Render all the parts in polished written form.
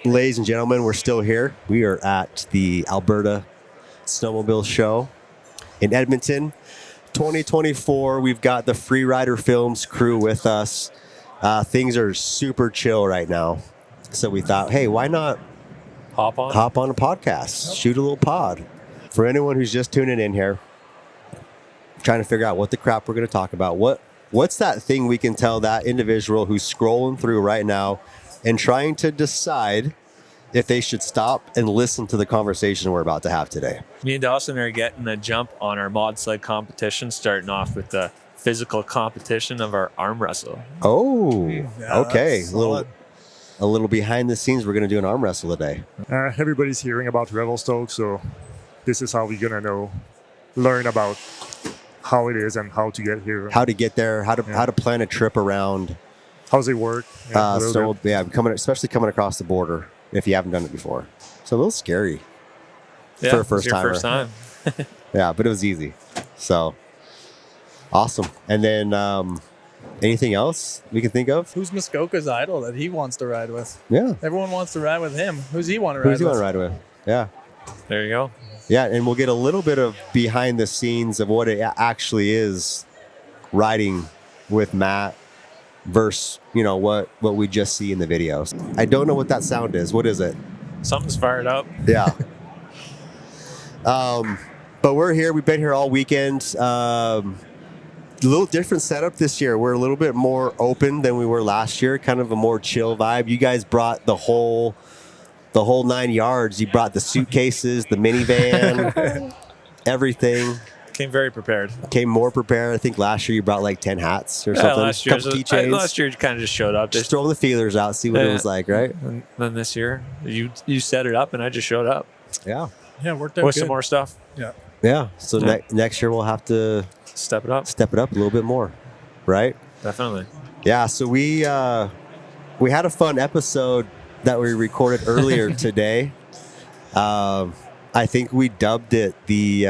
Ladies and gentlemen, we're still here. We are at the Alberta Snowmobile Show in Edmonton. 2024, we've got the Freerider Filmz crew with us. Things are super chill right now. So we thought, hey, why not hop on a podcast, shoot a little pod. For anyone who's just tuning in here, trying to figure out what the crap we're going to talk about. What's that thing we can tell that individual who's scrolling through right now and trying to decide if they should stop and listen to the conversation we're about to have today? Me and Dawson are getting a jump on our mod sled competition, starting off with the physical competition of our arm wrestle. Oh, yeah, okay. A little behind the scenes. We're going to do an arm wrestle today. Everybody's hearing about Revelstoke, so this is how we're going to learn about how it is and how to get here. How to get there, how to plan a trip around. How's it work? Especially coming across the border if you haven't done it before. It's a little scary for a first time. Yeah, but it was easy. So awesome. And then anything else we can think of? Who's Muskoka's idol that he wants to ride with? Yeah. Everyone wants to ride with him. Who's he want to ride with? Who's he want to ride with? Yeah. There you go. Yeah, and we'll get a little bit of behind the scenes of what it actually is riding with Matt versus, what we just see in the videos. I don't know what that sound is. What is it? Something's fired up. Yeah. But we're here. We've been here all weekend. A little different setup this year. We're a little bit more open than we were last year. Kind of a more chill vibe. You guys brought the whole 9 yards. You brought the suitcases, the minivan, everything. Came very prepared. Came more prepared. I think last year you brought like 10 hats or something. Last year you kind of just showed up. Just throwing the feelers out, see what it was like, right? And then this year, you set it up and I just showed up. Yeah. Yeah, it worked out with good. some more stuff. Yeah. Yeah. So next year we'll have to step it up a little bit more, right? Definitely. Yeah. So we had a fun episode that we recorded earlier today. I think we dubbed it the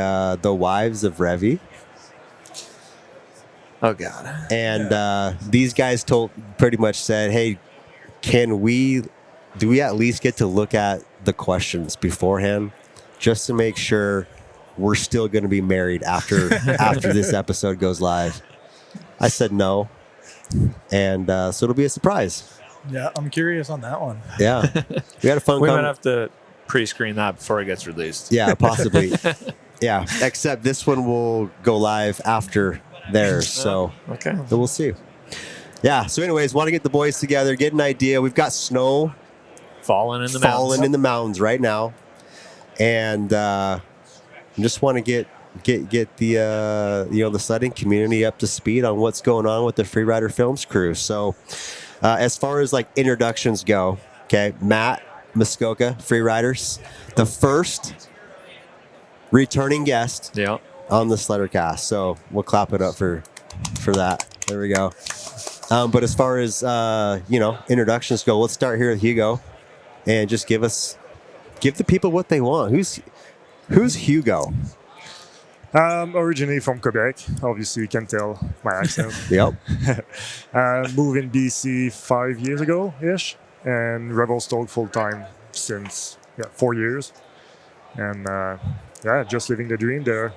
Wives of Revy. Oh God! And these guys pretty much said, "Hey, do we at least get to look at the questions beforehand, just to make sure we're still going to be married after this episode goes live?" I said no, and so it'll be a surprise. Yeah, I'm curious on that one. Yeah, we had a fun. We might have to pre-screen that before it gets released. Yeah, possibly. Yeah, except this one will go live after theirs. So okay, so we'll see. Yeah. So, anyways, want to get the boys together, get an idea. We've got snow falling in the mountains right now, and just want to get the sledding community up to speed on what's going on with the Freerider Filmz crew. So. As far as like introductions go, okay, Matt, Muskoka Freeriders, the first returning guest on the Sledder cast. So we'll clap it up for that. There we go. But as far as introductions go, let's start here with Hugo, and just give the people what they want. Who's Hugo? Originally from Quebec. Obviously, you can tell my accent. Yep. Moved in BC 5 years ago-ish, and Revelstoke full-time since 4 years. And just living the dream there.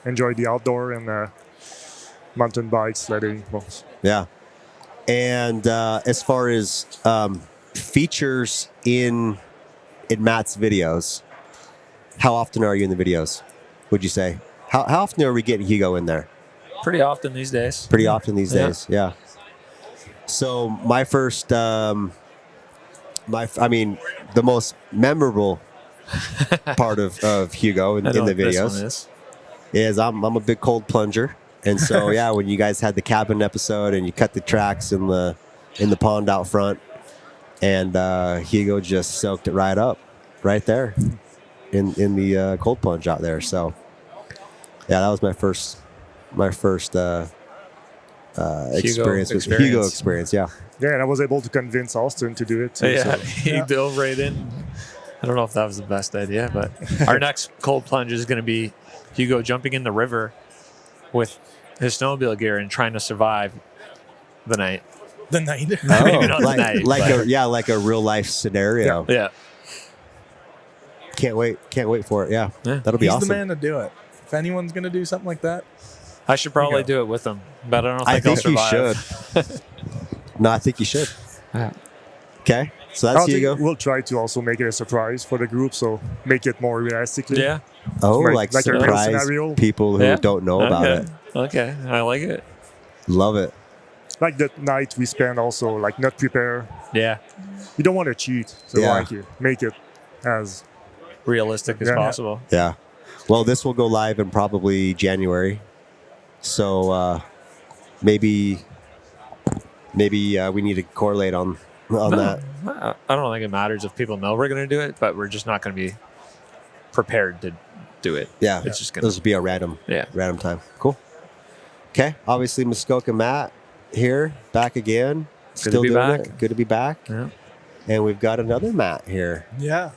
Enjoy the outdoor and mountain bike, sledding. Yeah. And as far as features in Matt's videos, how often are you in the videos? Would you say? How often are we getting Hugo in there? Pretty often these days. Yeah. So my first, the most memorable part of Hugo in the videos is I'm a big cold plunger, and so when you guys had the cabin episode and you cut the tracks in the pond out front, and Hugo just soaked it right up, right there. In the cold plunge out there. So that was my first experience with Hugo experience. Yeah, and I was able to convince Austin to do it too. He dove right in. I don't know if that was the best idea, but our next cold plunge is going to be Hugo jumping in the river with his snowmobile gear and trying to survive the night. The night. Maybe not like, tonight, like but- like a real life scenario. Yeah. Can't wait for it. Yeah, Yeah. that'll be He's awesome. the man to do it. If anyone's gonna do something like that, I should probably go. do it with him, but I don't I think, think I'll you survive. should. No, I think you should. Yeah. Okay, so I that's think Hugo. we'll try to also make it a surprise for the group, so make it more realistically. Yeah. Oh, like like a real surprise scenario. people who Yeah. don't know about Okay. it. Okay. I like it. Love it. Like the night we spend also like not prepare. Yeah. You don't want to cheat, so Yeah. like you make it as Realistic as Yeah. possible. Yeah. Well, this will go live in probably January, so maybe we need to correlate on that. I don't think it matters if people know we're going to do it, but we're just not going to be prepared to do it. Yeah, It's just gonna- this will be a random Yeah. time. Cool. Okay. Obviously, Muskoka Matt here, back again. Good to be doing back. it. Good to be back. Yeah. And we've got another Matt here, yeah,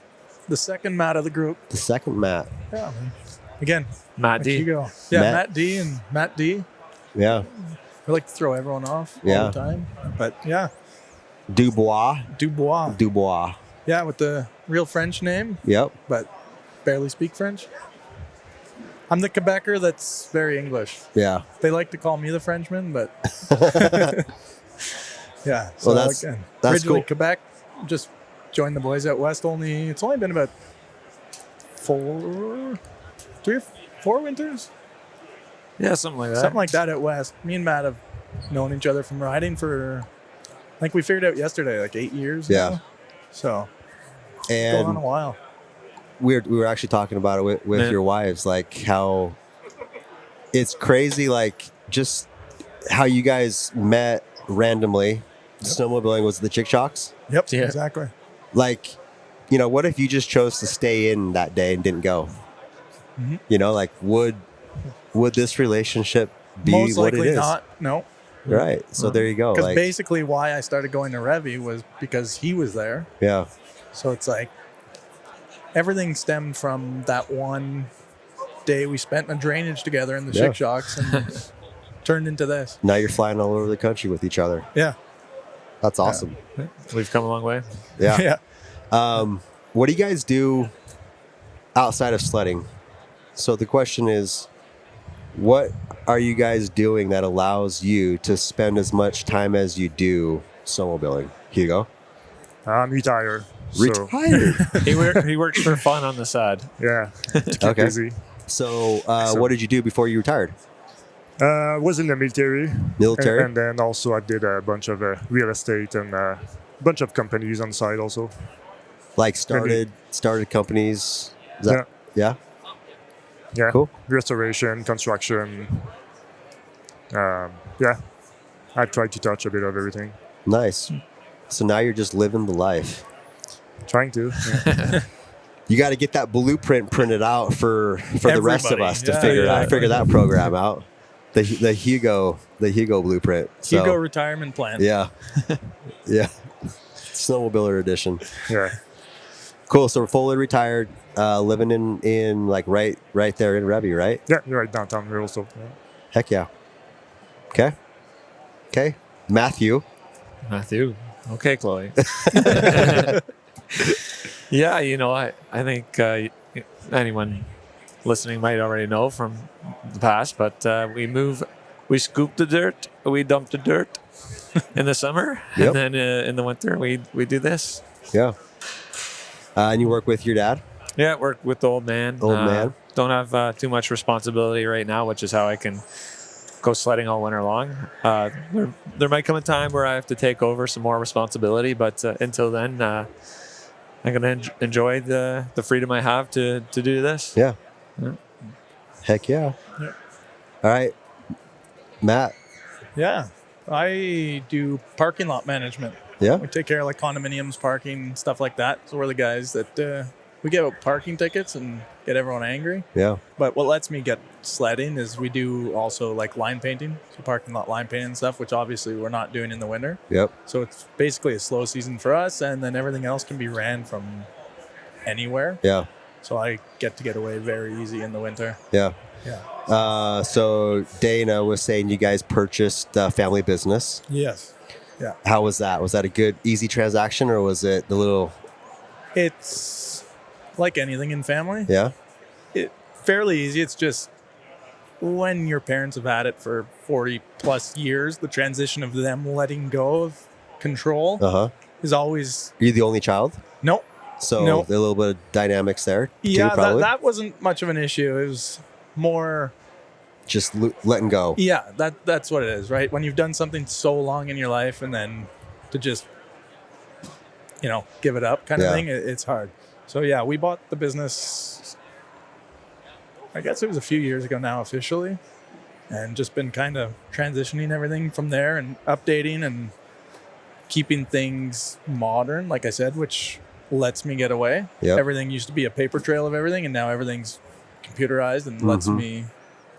the second Matt of the group. the second Matt. Yeah, man. Again, Matt like D. Hugo. Yeah, Matt- Matt D and Matt D. Yeah. We like to throw everyone off Yeah. all the time, but yeah, Dubois. Dubois. Yeah, with the real French name, Yep. but barely speak French. I'm the Quebecer that's very English. Yeah. They like to call me the Frenchman, but yeah. Well, that's originally cool. Quebec. Just joined the boys out west. It's only been about 3 or 4 winters, Yeah, something like that. something like that out west. Me and Matt have known each other from riding for, I think we figured out yesterday, like 8 years. Yeah. now. So going on a And while. we were actually talking about it with Yeah. your wives, like how it's crazy, like just how you guys met randomly. Snowmobiling was the Chick Shocks. Yep. Yeah. Exactly. Like, you know, what if you just chose to stay in that day and didn't go? Mhm. You know, like would this relationship be Most what it likely is? not. No. Right. So there you go. Because Like, basically why I started going to Revy was because he was there. yeah. So it's like everything stemmed from that one day we spent in a drainage together in the Yeah. Chick Shocks and turned into this. Now you're flying all over the country with each other. Yeah. That's awesome. We've come a long way. Yeah. Yeah. What do you guys do outside of sledding? So the question is, what are you guys doing that allows you to spend as much time as you do snowmobiling? Hugo? I'm retired. So Retired. He works for fun on the side. yeah, to keep Okay. busy. So what did you do before you retired? Was in the military. Military? And then also I did a bunch of real estate and a bunch of companies on the side also. Like started companies? Is that, yeah? Yeah. Cool. Restoration, construction. Yeah. I tried to touch a bit of everything. Nice. So now you're just living the life. Trying to. Yeah. You got to get that blueprint printed out for the rest of Everybody. us to Yeah, figure that program out. The Hugo blueprint. So, Hugo retirement plan. yeah, yeah. Snowmobiler edition. Yeah. Cool. So we're fully retired, living in like right there in Revy, right? Yeah, you're right, downtown Revelstoke. Yeah. Heck yeah. Okay. Matthew. Matthew. Okay, Chloe. Yeah, you know, I think anyone listening might already know from the past, but we scoop the dirt, we dump the dirt in the summer, Yep. and then in the winter we do this. Yeah. And you work with your dad? Yeah, work with the old man. Old man. Don't have too much responsibility right now, which is how I can go sledding all winter long. There might come a time where I have to take over some more responsibility, but until then, I'm going to enjoy the freedom I have to do this. Yeah. Yeah. Heck yeah. Yeah. All right. Matt. Yeah. I do parking lot management. Yeah. We take care of like condominiums, parking, stuff like that. So we're the guys that we give out parking tickets and get everyone angry. Yeah. But what lets me get sledding is we do also like line painting, so parking lot line painting and stuff, which obviously we're not doing in the winter. Yep. So it's basically a slow season for us, and then everything else can be ran from anywhere. Yeah. So I get to get away very easy in the winter. Yeah. Yeah. So Dana was saying you guys purchased a family business. Yes. Yeah. How was that? Was that a good, easy transaction, or was it the little? It's like anything in family. Yeah. Fairly easy. It's just when your parents have had it for 40 plus years, the transition of them letting go of control is always. Are you the only child? Nope. So Nope. a little bit of dynamics there. Yeah, too, probably. that wasn't much of an issue. It was more. Just letting go. Yeah, that's what it is, right? When you've done something so long in your life and then to just, give it up kind of thing, it's hard. So, yeah, we bought the business, I guess it was a few years ago now officially, and just been kind of transitioning everything from there and updating and keeping things modern, like I said, which lets me get away. Yep. Everything used to be a paper trail of everything, and now everything's computerized and lets me.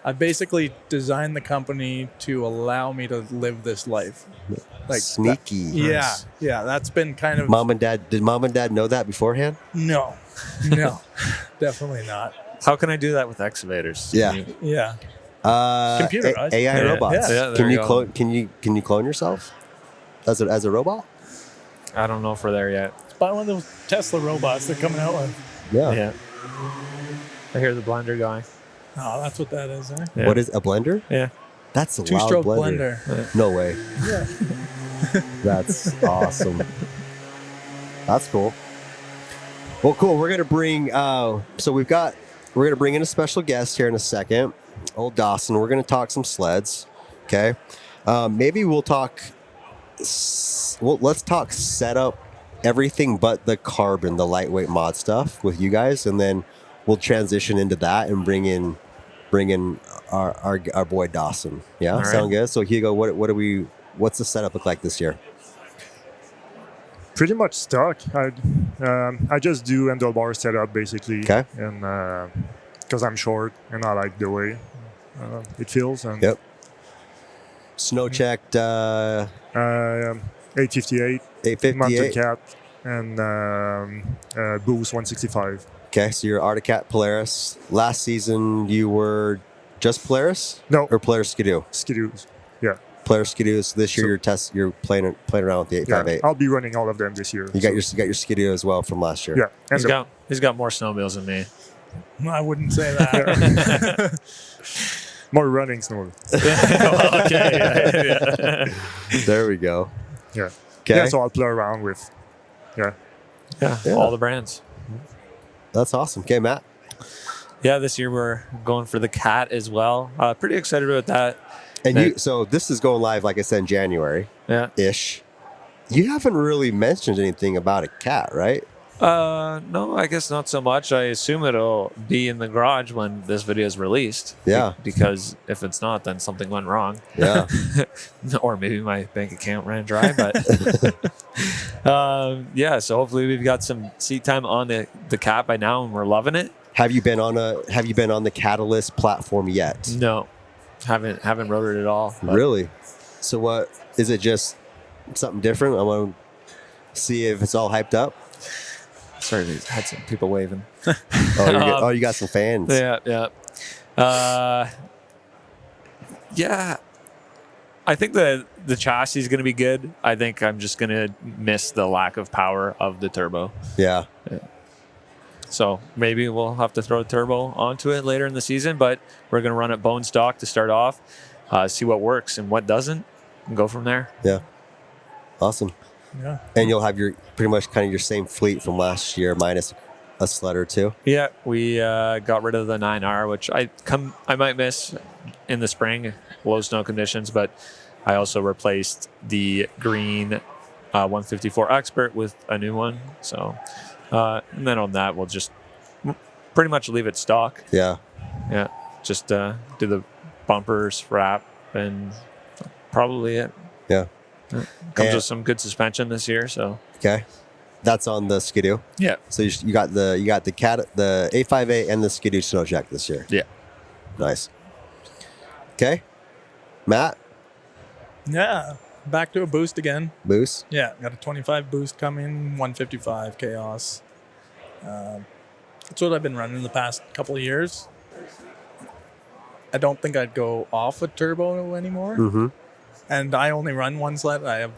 I basically designed the company to allow me to live this life. Like Sneaky. Yeah, that's been kind of. Did mom and dad know that beforehand? No, definitely not. How can I do that with excavators? Yeah. Yeah, Computerized. AI robots. Yeah, can there you you go. Can you clone yourself as a robot? I don't know if we're there yet. buy one of those Tesla robots they're coming out with. Yeah. I hear the blender going. Oh, that's what that is, eh? Yeah. What is a blender? Yeah. That's a loud Two-stroke blender. blender. No way. Yeah. That's awesome. That's cool. Well, cool. We're gonna bring. We're gonna bring in a special guest here in a second. Old Dawson. We're gonna talk some sleds. Okay. Maybe we'll talk. Let's talk setup, everything but the carbon, the lightweight mod stuff with you guys, and then we'll transition into that and bring in our boy Dawson. Yeah, All right. Sound good? So Hugo, what's the setup look like this year? Pretty much stuck. I just do handlebar setup basically. Okay. And because I'm short and I like the way it feels. And Yep. Snow checked 858, 858. mounted cat, and boost 165. Okay, so you're Articat Polaris. Last season you were just Polaris? No. Or Polaris Skidoo? Skidoos. Yeah. Polaris Skidoo. So this year you're playing around with the Yeah. 858. I'll be running all of them this year. You got your Skidoo as well from last year. Yeah. And He's got more snowmobiles than me. I wouldn't say that. more running snow. Okay. There we go. Yeah. Okay. Yeah, so I'll play around with. Yeah. Yeah. Yeah. All the brands. That's awesome. Okay, Matt. Yeah, this year we're going for the cat as well. Pretty excited about that. And so this is going live, like I said, in January Yeah. ish. You haven't really mentioned anything about a cat, right? No, I guess not so much. I assume it'll be in the garage when this video is released. Yeah. Because if it's not, then something went wrong. Yeah. Or maybe my bank account ran dry. But yeah, so hopefully we've got some seat time on the cat by now, and we're loving it. Have you been on the Catalyst platform yet? No, haven't rotored it at all. But Really? So what is it? Just something different? I want to see if it's all hyped up. Sorry, we had some people waving. You got some fans. Yeah. Yeah. I think the chassis is going to be good. I think I'm just going to miss the lack of power of the turbo. Yeah. So maybe we'll have to throw a turbo onto it later in the season, but we're going to run it bone stock to start off, see what works and what doesn't, and go from there. Yeah. Awesome. Yeah. And you'll have your pretty much kind of your same fleet from last year minus a Sledder too. Yeah, we got rid of the 9R, which I might miss in the spring, low snow conditions, but I also replaced the green 154 Expert with a new one. So, and then on that, we'll just pretty much leave it stock. Yeah. Yeah, just do the bumpers, wrap, and probably it. Yeah. Comes with some good suspension this year, so Okay. That's on the Skidoo. yeah. So you got the cat, the 858 and the Skidoo snow check this year. Yeah. Nice. Okay. Matt, Yeah. Back to a boost again. Moose. Yeah. Got a 25 boost coming, 155 chaos. That's what I've been running the past couple of years. I don't think I'd go off a turbo anymore. Mm-hmm. And I only run one sled. I have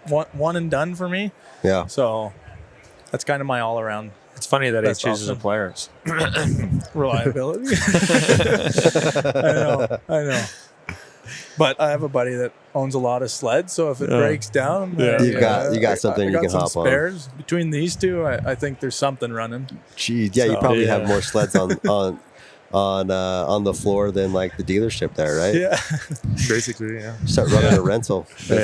one and done for me. Yeah. So that's kind of my all around It's funny that he Best chooses the option. players. reliability. I know. But I have a buddy that owns a lot of sleds, so if it breaks down, You got something I you got can some hop on. spares. Between these two, I think there's something running. Geez, yeah, you So- probably Yeah. have more sleds on the floor than like the dealership there, right? Yeah. Basically, yeah. Start running a rental business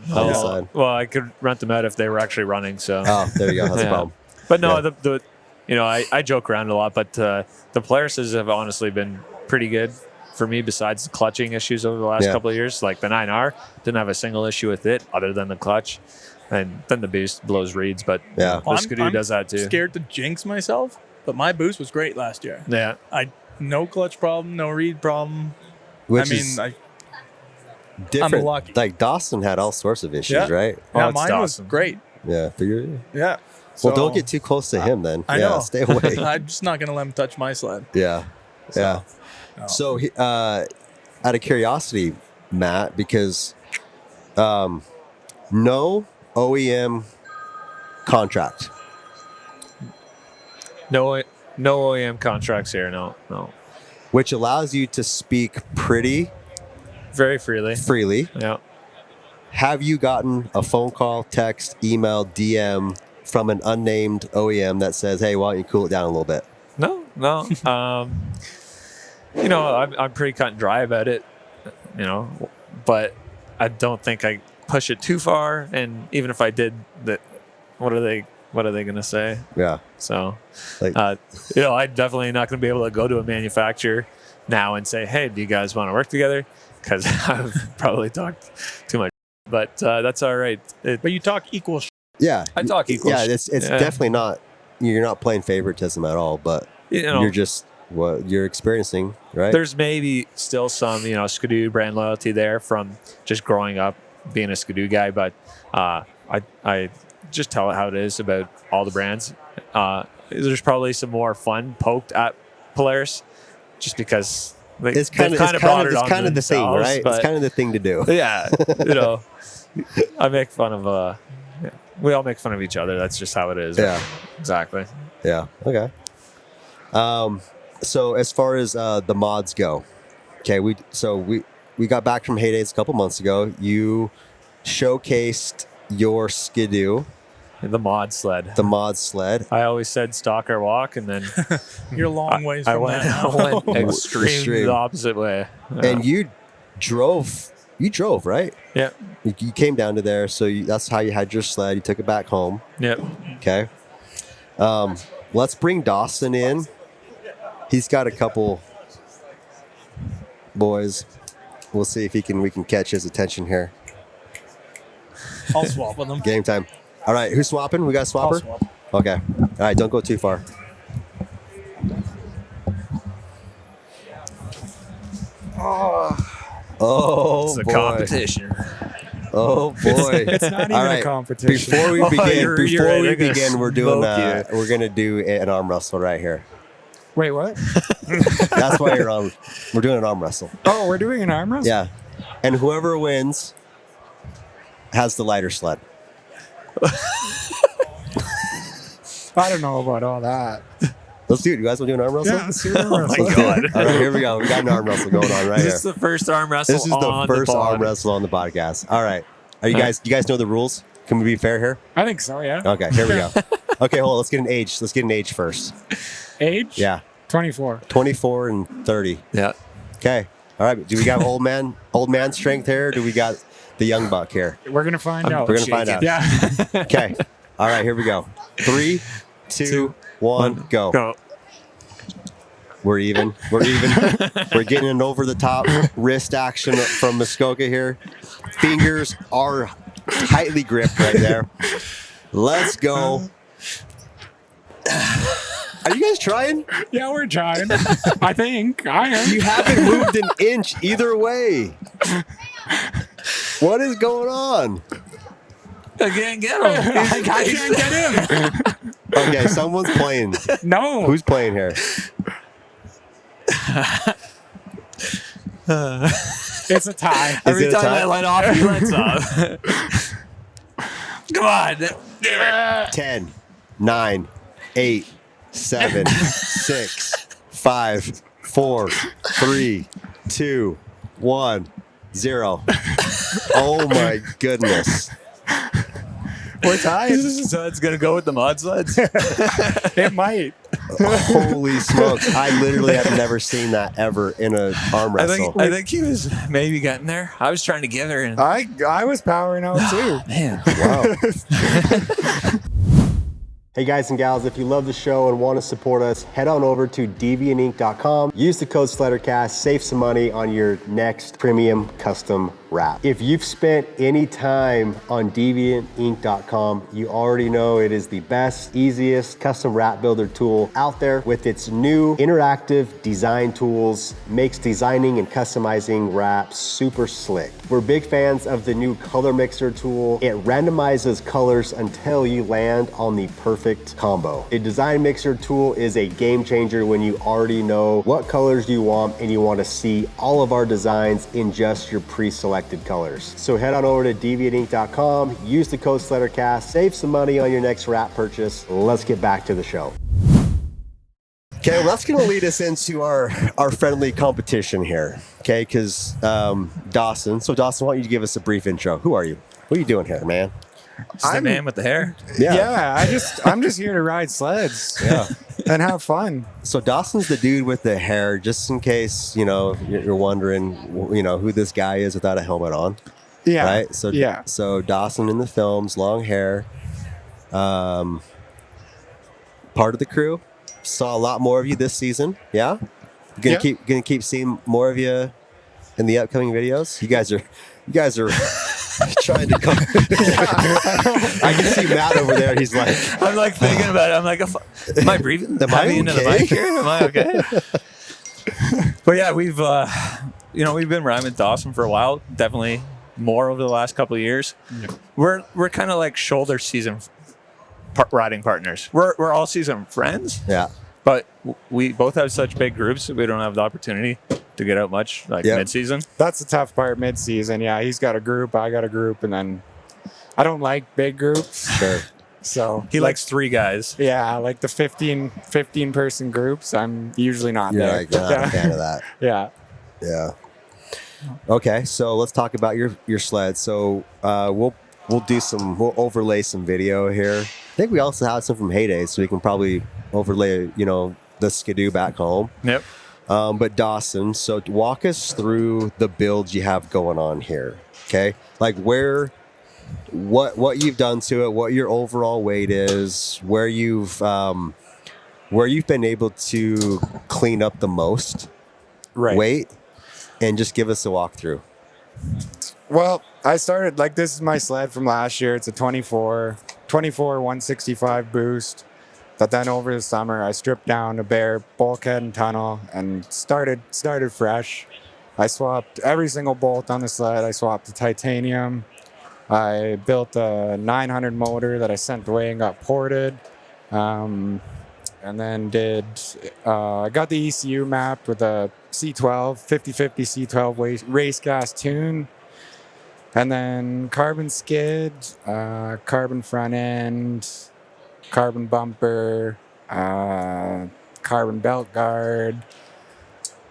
Yeah. on the Oh, side. well, I could rent them out if they were actually running. So, Oh, there you go. That's Yeah. a problem. but no, Yeah. the I joke around a lot, but the Polaris have honestly been pretty good for me. Besides the clutching issues over the last Yeah. couple of years, like the 9R didn't have a single issue with it other than the clutch, and then the boost blows reeds. But Yeah. the Skidoo does that too. Scared to jinx myself, but my boost was great last year. Yeah, No clutch problem, no reed problem. Which I is mean, different. lucky. Like Dawson had all sorts of issues, Yeah. right? Oh, it's mine Dawson. was great. Yeah. Figure. Yeah. Well, So, don't get too close to him then. I yeah, know. stay away. I'm just not gonna let him touch my sled. Yeah. Yeah. no. So, out of curiosity, Matt, because no OEM contract. no OEM contracts here. No, Which allows you to speak pretty very freely. freely. Yeah. Have you gotten a phone call, text, email, DM from an unnamed OEM that says, hey, why don't you cool it down a little bit? No. I'm pretty cut and dry about it, but I don't think I push it too far. And even if I did, that, what are they going to say? Yeah. So, Like, I'm definitely not going to be able to go to a manufacturer now and say, hey, do you guys want to work together? Because I've probably talked too much, but that's all right. But you talk equal. yeah. I talk equal. Yeah, it's definitely not, you're not playing favoritism at all, but you're just what you're experiencing, right? There's maybe still some, Skidoo brand loyalty there from just growing up being a Skidoo guy, but I just tell it how it is about all the brands. There's probably some more fun poked at Polaris, just because It's kind of the thing, right? It's kind of the thing to do. Yeah, I make fun of. We all make fun of each other. That's just how it is. Yeah. Exactly. Yeah. Okay. So as far as the mods go, okay, we got back from Heydays a couple months ago. You showcased your Skidoo, The mod sled. the mod sled. I always said stock or walk, and then You're a long ways I from went, that. I went extreme Extreme. the opposite way. And you drove, right? Yeah. You came down to there, so that's how you had your sled. You took it back home. Yep. Okay. Let's bring Dawson in. He's got a couple boys. We'll see if we can catch his attention here. I'll swap with them. Game time. All right, who's swapping? We got a I'll swapper? swap. Okay. All right, don't go too far. Oh, It's a boy. competition. Oh boy. It's not even All a right. competition. Before we Oh, begin, you're right. They're gonna we're doing smoke you. we're gonna do an arm wrestle right here. Wait, what? That's why you're on. We're doing an arm wrestle. Oh, we're doing an arm wrestle? Yeah. And whoever wins has the lighter sled. I don't know about all that. Let's do it. You guys want to do an arm wrestle? Yeah, let's do an arm Oh wrestle. my God. All right, here we go. We got an arm wrestle going on right Is here. this the first arm wrestle? This is the on first pod? arm wrestle on the podcast. All right. Are you guys? You guys know the rules? Can we be fair here? I think so, yeah. Okay. Here we go. Okay, hold on. Let's get an age. Let's get an age first. Age? Yeah. 24. 24 and 30. Yeah. Okay. All right. Do we got old man strength here? Or do we got the young buck here? We're going to find out. We're gonna find out. Yeah. Okay. All right. Here we go. 3, 2, 1, go. Go. We're even. We're getting an over the top wrist action from Muskoka here. Fingers are tightly gripped right there. Let's go. Are you guys trying? Yeah, we're trying. I think. I am. You haven't moved an inch either way. What is going on? I can't get him. I can't get him. Okay, someone's playing. No. Who's playing here? It's a tie. Is Every it a time tie? I let off, he lets off. Come on. 10, 9, 8, 7, 6, 5, 4, 3, 2, 1, 0. Oh my goodness. We're tied. So it's going to go with the mod sleds? It might. Holy smokes. I literally have never seen that ever in a arm wrestle. I think he was maybe getting there. I was trying to get her. And I was powering out too. man. Wow. Hey guys and gals, if you love the show and want to support us, head on over to deviantinc.com. Use the code SledderCast, save some money on your next premium custom wrap. If you've spent any time on deviantinc.com, you already know it is the best, easiest custom wrap builder tool out there. With its new interactive design tools, makes designing and customizing wraps super slick. We're big fans of the new color mixer tool. It randomizes colors until you land on the perfect combo. A design mixer tool is a game changer when you already know what colors you want and you want to see all of our designs in just your pre-selected colors. So head on over to deviantinc.com, use the code SledderCast, save some money on your next wrap purchase. Let's get back to the show. Okay, well, that's going to lead us into our friendly competition here. Okay, because Dawson. So Dawson, why don't you give us a brief intro? Who are you? What are you doing here, man? Just the man with the hair. Yeah, I'm just here to ride sleds. Yeah. And have fun. So Dawson's the dude with the hair, just in case, you're wondering, who this guy is without a helmet on. Yeah. Right? So, yeah. So Dawson in the films, long hair, part of the crew. Saw a lot more of you this season. Yeah? Gonna keep seeing more of you in the upcoming videos. You guys are trying to come. I can see Matt over there. He's like, I'm like thinking about it. I'm like, am I breathing? Am I into the okay? mic here? Am I okay? But yeah, we've been riding with Dawson for a while. Definitely more over the last couple of years. Yeah. We're kind of like shoulder season riding partners. We're all season friends. Yeah. But we both have such big groups that we don't have the opportunity to get out much mid-season. That's the tough part mid-season. Yeah, he's got a group, I got a group, and then I don't like big groups. Sure. So he likes 3 guys. Yeah, like the 15 person groups, I'm usually not You're there. like, not a fan of that. Yeah. Yeah. Okay, so let's talk about your sled. So we'll overlay some video here. I think we also have some from Heyday, so we can probably overlay, the Skidoo back home. Yep. But Dawson, so walk us through the builds you have going on here. Okay, like what you've done to it, what your overall weight is, where you've been able to clean up the most weight, and just give us a walkthrough. Well, I started, this is my sled from last year. It's a 24 165 boost. But then over the summer, I stripped down a bare bulkhead and tunnel and started fresh. I swapped every single bolt on the sled. I swapped the titanium. I built a 900 motor that I sent away and got ported. And then I got the ECU mapped with a C12, 50/50 C12 race gas tune. And then carbon skid, carbon front end, carbon bumper, carbon belt guard.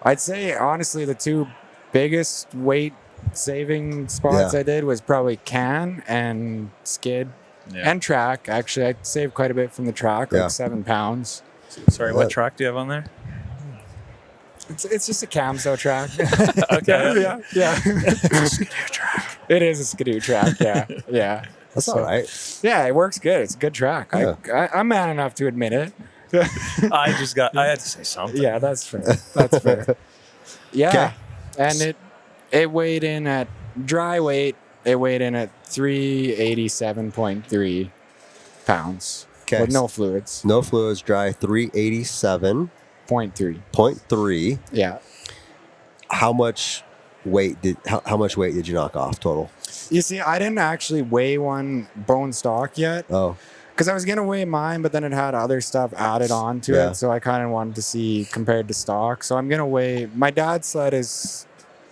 I'd say, honestly, the 2 biggest weight saving spots I did was probably can and skid and track. Actually, I saved quite a bit from the track, like 7 pounds. Sorry, what track do you have on there? It's just a Camso track. Okay. Yeah. It's a Skidoo track. It is a Skidoo track, yeah. That's all right. Yeah, it works good. It's a good track. Yeah. I'm man enough to admit it. I had to say something. Yeah, that's fair. That's fair. Yeah. Okay. And it weighed in at dry weight. It weighed in at 387.3 pounds. Okay. With no fluids. No fluids, dry 387.3. 0.3. Yeah. How much weight did you knock off total? You see, I didn't actually weigh one bone stock yet. Oh. Because I was going to weigh mine, but then it had other stuff added on to it. So I kind of wanted to see compared to stock. So I'm going to weigh. My dad's sled is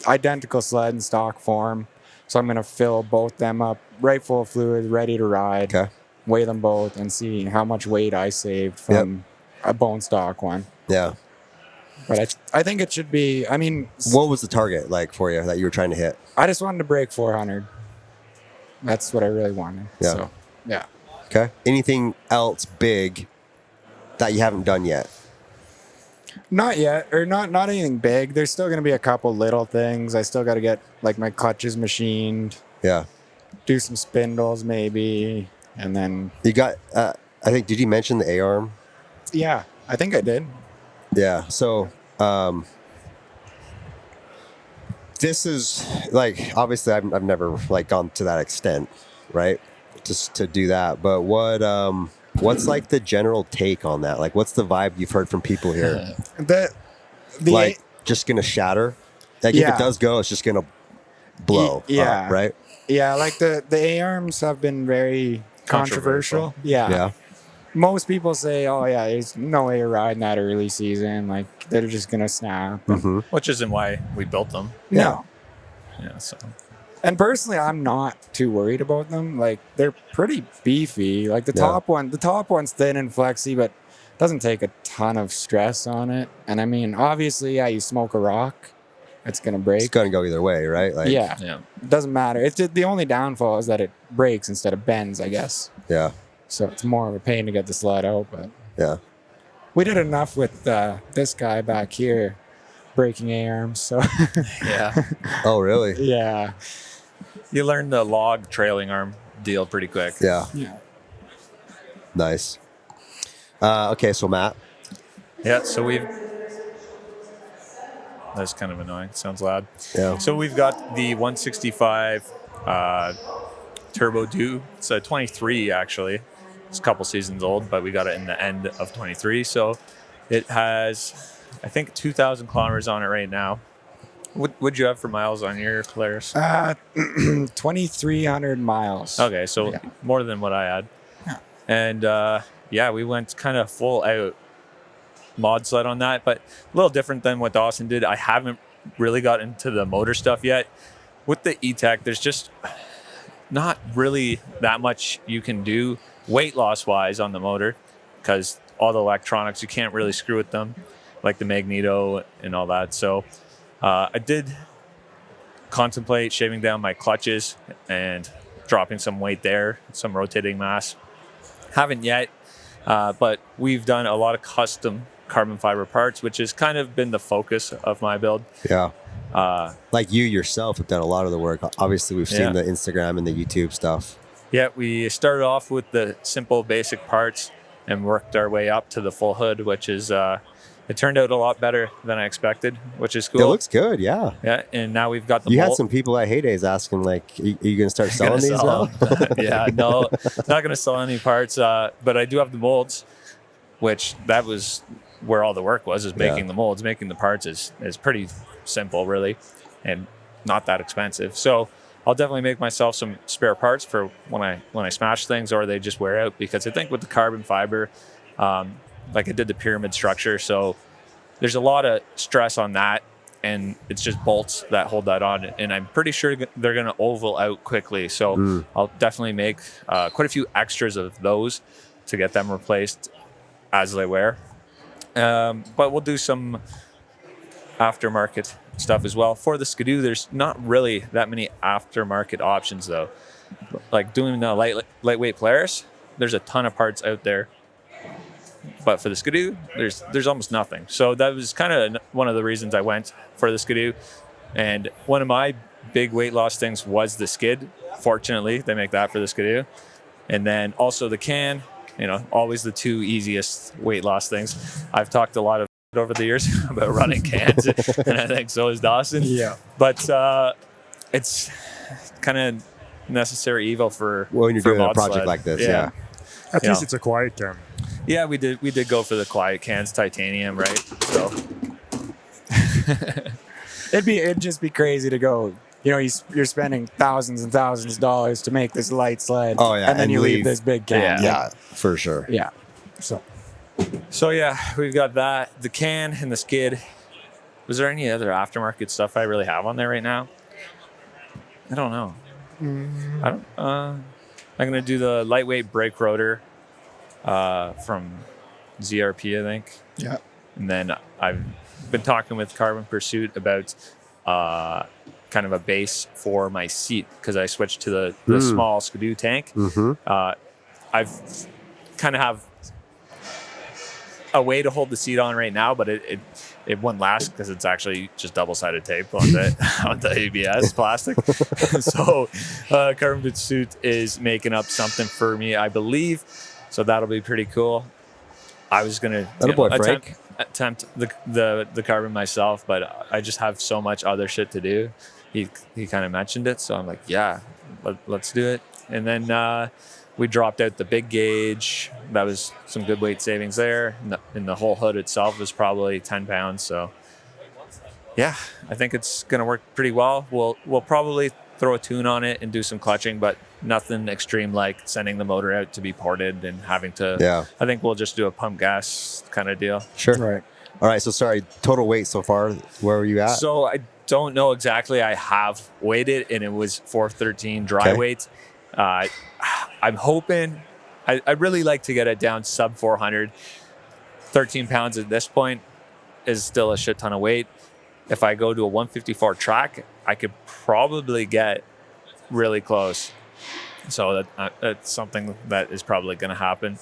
identical sled in stock form. So I'm going to fill both them up right full of fluid, ready to ride, Okay. weigh them both, and see how much weight I saved from a bone stock one. Yeah. But I think it should be, I mean, What was the target like for you that you were trying to hit? I just wanted to break 400. That's what I really wanted. Yeah. So, yeah. Okay. Anything else big that you haven't done yet? Not yet, or not anything big. There's still going to be a couple little things. I still got to get like my clutches machined, Yeah. do some spindles maybe, and then You got, I think, did you mention the A-arm? yeah, I think I did. Yeah. So, this is like, obviously I've never like gone to that extent, right? Just to do that. But what's like the general take on that? Like, what's the vibe you've heard from people here? The Like, just gonna shatter? Like, if Yeah. it does go, it's just gonna blow. Yeah. up, right? yeah, like the A-arms have been very controversial. Yeah. Yeah. Most people say, oh yeah, there's no way you're riding that early season. Like they're just gonna snap. Mm-hmm. Which isn't why we built them. No. Yeah. So And personally, I'm not too worried about them. Like they're pretty beefy. Like the top one's thin and flexy, but doesn't take a ton of stress on it. And I mean, obviously, yeah, you smoke a rock, it's gonna break. It's gonna go either way, right? Like, yeah, yeah. it doesn't matter. It's just, the only downfall is that it breaks instead of bends, I guess. Yeah. So it's more of a pain to get the sled out. But Yeah. we did enough with this guy back here breaking A-arms. So Yeah. Oh, really? yeah, You learn the log trailing arm deal pretty quick. Yeah. yeah. Nice. Okay, so Matt. Yeah. So we've. That's kind of annoying. Sounds loud. Yeah. So we've got the 165 Turbo Do. It's a 23 actually. It's a couple seasons old, but we got it in the end of 23. So it has, I think, 2,000 kilometers on it right now. What would you have for miles on your Polaris? 2,300 miles. Okay, so Yeah. more than what I had. Yeah. And yeah, we went kind of full out mod sled on that, but a little different than what Dawson did. I haven't really got into the motor stuff yet. With the E-Tech, there's just not really that much you can do weight loss wise on the motor because all the electronics, you can't really screw with them, like the magneto and all that. So I did contemplate shaving down my clutches and dropping some weight there, some rotating mass. Haven't yet, but we've done a lot of custom carbon fiber parts, which has kind of been the focus of my build. Yeah. Like you yourself have done a lot of the work. Obviously, we've seen the Instagram and the YouTube stuff. Yeah, we started off with the simple basic parts and worked our way up to the full hood, which is, it turned out a lot better than I expected, which is cool. It looks good, yeah. Yeah, and now we've got the You mold. had some people at Heydays asking, like, are you going to start selling these now? Yeah, no, not going to sell any parts, but I do have the molds, which that was where all the work was, is making the molds. Making the parts is pretty simple, really, and not that expensive. So I'll definitely make myself some spare parts for when I smash things or they just wear out, because I think with the carbon fiber, like I did the pyramid structure, so there's a lot of stress on that, and it's just bolts that hold that on, and I'm pretty sure they're going to oval out quickly. So I'll definitely make quite a few extras of those to get them replaced as they wear. But we'll do some aftermarket stuff as well. For the Skidoo, there's not really that many aftermarket options though. Like doing the lightweight Polaris, there's a ton of parts out there. But for the Skidoo, there's almost nothing. So that was kind of one of the reasons I went for the Skidoo. And one of my big weight loss things was the skid. Fortunately, they make that for the Skidoo. And then also the can, always the two easiest weight loss things. I've talked a lot of over the years about running cans, and I think so is Dawson. Yeah. But it's kind of necessary evil for when you're for doing a mod project sled. like this, yeah. At Yeah. least it's a quiet can. Yeah, we did go for the quiet cans, titanium, right? So It'd just be crazy to go. You're spending thousands and thousands of dollars to make this light sled. Oh, yeah, and then and you leave leave- this big can. Yeah, for sure. Yeah. So yeah, we've got that, the can and the skid. Was there any other aftermarket stuff I really have on there right now? I don't know. I don't. I'm gonna do the lightweight brake rotor from ZRP, I think. Yeah. And then I've been talking with Carbon Pursuit about kind of a base for my seat because I switched to the small Skidoo tank. I've kind of have a way to hold the seat on right now, but it wouldn't last because it's actually just double-sided tape on the ABS plastic. So Carbon Pursuit is making up something for me, I believe. So that'll be pretty cool. I was gonna attempt the carbon myself, but I just have so much other shit to do. He kind of mentioned it, so I'm like, yeah, let's do it. And then we dropped out the big gauge. That was some good weight savings there. And the whole hood itself was probably 10 pounds. So yeah, I think it's gonna work pretty well. We'll probably throw a tune on it and do some clutching, but nothing extreme like sending the motor out to be ported and having to. Yeah. I think we'll just do a pump gas kind of deal. Sure. Right. All right. So sorry, total weight so far. Where were you at? So I don't know exactly. I have weighed it, and it was 413 dry weight. I'm hoping. I'd really like to get it down sub 400. 13 pounds at this point is still a shit ton of weight. If I go to a 154 track, I could probably get really close. So that's something that is probably going to happen.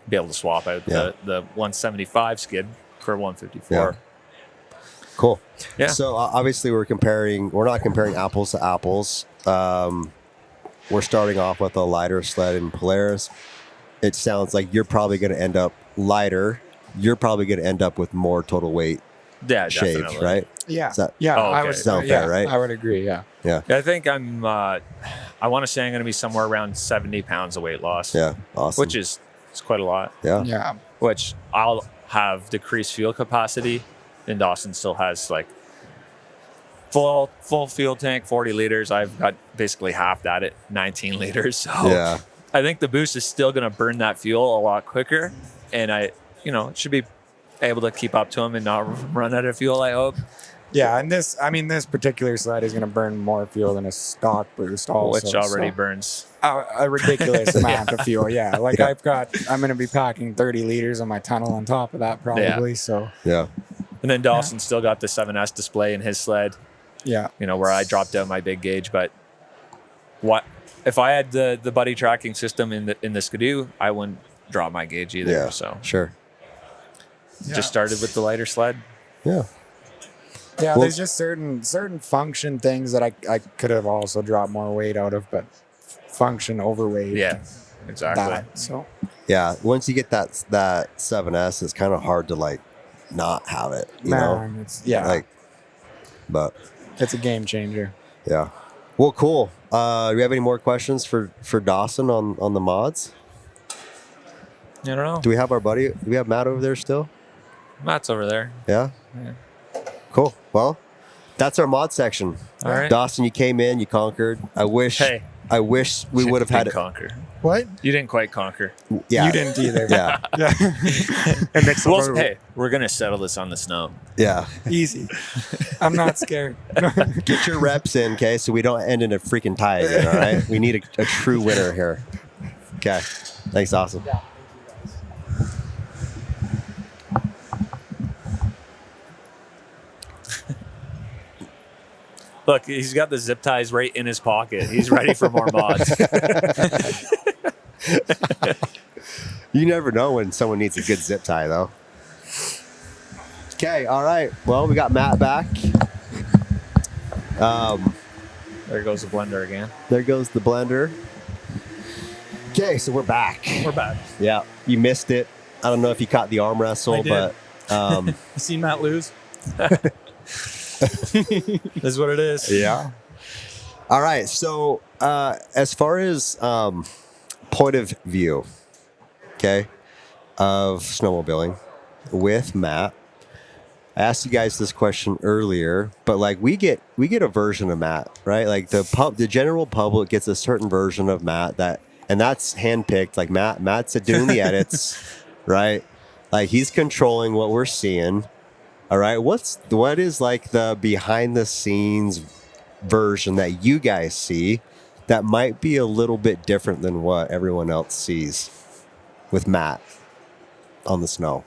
Be able to swap out the 175 skid for 154. Yeah. Cool. Yeah. So obviously we're not comparing apples to apples. We're starting off with a lighter sled in Polaris. It sounds like you're probably going to end up lighter. You're probably going to end up with more total weight. Yeah, shaved, definitely. Right? Yeah. Okay. I would sound fair, right? I would agree. Yeah. Yeah. I think I want to say I'm going to be somewhere around 70 pounds of weight loss. Yeah. Awesome. Which is quite a lot. Yeah. Yeah. Which I'll have decreased fuel capacity, and Dawson still has like full fuel tank, 40 liters. I've got basically half that at 19 liters. So Yeah. I think the boost is still going to burn that fuel a lot quicker, and I should be able to keep up to them and not run out of fuel, I hope. Yeah, and this particular sled is going to burn more fuel than a stock boost also. Which already burns a ridiculous amount of fuel, yeah. Like I'm going to be packing 30 liters on my tunnel on top of that probably, so. Yeah. And then Dawson still got the 7S display in his sled. Yeah. Where I dropped out my big gauge, but what if I had the buddy tracking system in the Skidoo, I wouldn't drop my gauge either. Yeah. So Sure. just started with the lighter sled. Yeah. Yeah, Well, there's just certain function things that I could have also dropped more weight out of, but function overweight. Yeah, exactly. That, so Yeah. Once you get that 7S, it's kind of hard to like not have it. You know? it's But it's a game changer. yeah. Well, cool. Do we have any more questions for Dawson on the mods? I don't know. Do we have Matt over there still? Matt's over there. Yeah. Cool. Well, that's our mod section. All right. Dawson, you came in, you conquered. I wish we would have had it. Conquer. What? You didn't quite conquer. Yeah. You didn't either. Yeah. Yeah. And next time, Hey, we're gonna settle this on the snow. Yeah. Easy. I'm not scared. Get your reps in, okay? So we don't end in a freaking tie again, all right? We need a true winner here. Okay. Thanks, Dawson. Yeah. Look, he's got the zip ties right in his pocket. He's ready for more mods. You never know when someone needs a good zip tie, though. Okay, all right. Well, we got Matt back. There goes the blender again. There goes the blender. Okay, so we're back. We're back. Yeah, you missed it. I don't know if you caught the arm wrestle, I did. but You seen Matt lose? This is what it is. yeah. All right. So as far as point of view, okay, of snowmobiling with Matt, I asked you guys this question earlier, but like we get a version of Matt, right? Like the general public gets a certain version of Matt and that's handpicked. Like Matt's doing the edits, right? Like he's controlling what we're seeing. All right. What is like the behind the scenes version that you guys see that might be a little bit different than what everyone else sees with Matt on the snow?